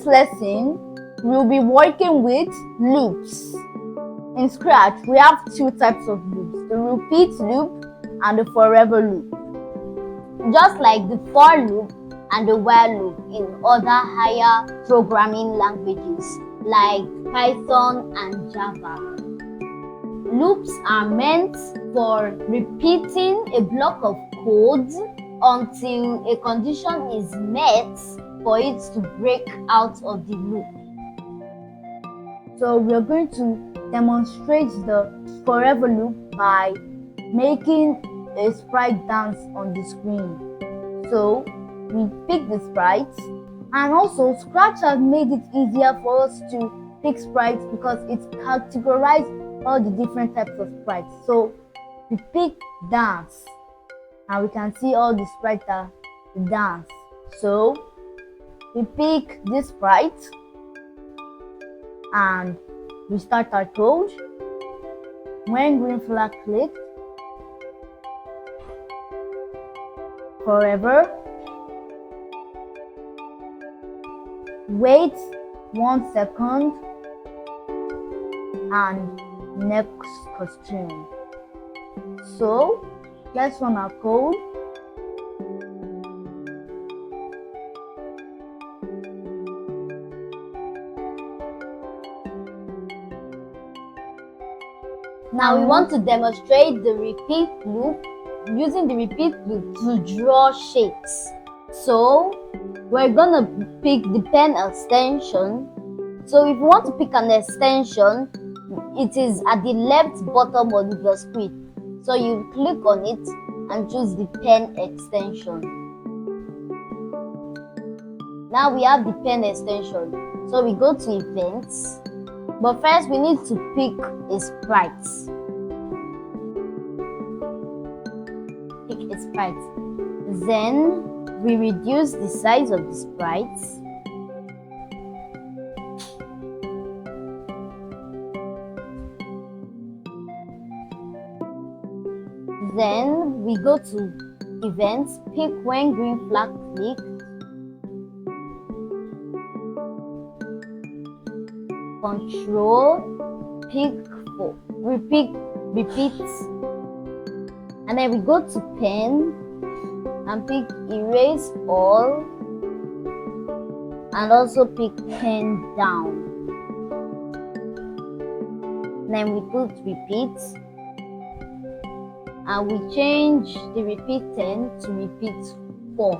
this lesson, we'll be working with loops. In Scratch, we have two types of loops, the repeat loop and the forever loop. Just like the for loop and the while loop in other higher programming languages like Python and Java. Loops are meant for repeating a block of code until a condition is met for it to break out of the loop. So we're going to demonstrate the forever loop by making a sprite dance on the screen. So we pick the sprites, and also Scratch has made it easier for us to pick sprites because it's categorized all the different types of sprites. So we pick dance, and we can see all the sprites are dance. So we pick this sprite and we start our code. When green flag clicked, forever, wait 1 second, and next costume. So let's run our code. Now we want to demonstrate the repeat loop using the repeat loop to draw shapes. So we're gonna pick the pen extension. So if you want to pick an extension, it is at the left bottom of your screen. So you click on it and choose the pen extension. Now we have the pen extension. So we go to events. But first we need to pick a sprite. Pick a sprite. Then we reduce the size of the sprites. Then we go to events, pick when green flag clicked. Control, pick for repeat, and then we go to pen and pick erase all, and also pick pen down. Then we put repeat, and we change the repeat 10 to repeat 4.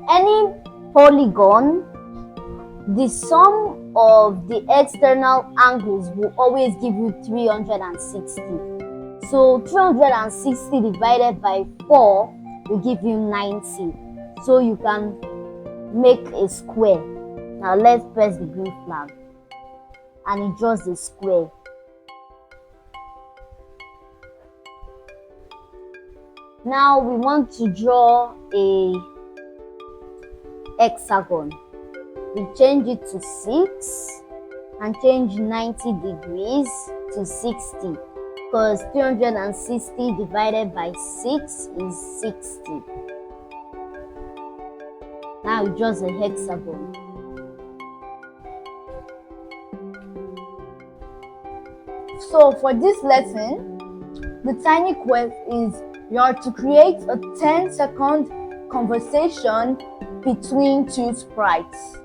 Any polygon, the sum of the external angles will always give you 360. So 360 divided by 4 will give you 90. So you can make a square. Now let's press the green flag, and it draws the square. Now we want to draw a hexagon. We change it to 6 and change 90 degrees to 60, because 360 divided by 6 is 60. Now it draws a hexagon. So for this lesson, the tiny quest is you are to create a 10-second conversation between two sprites.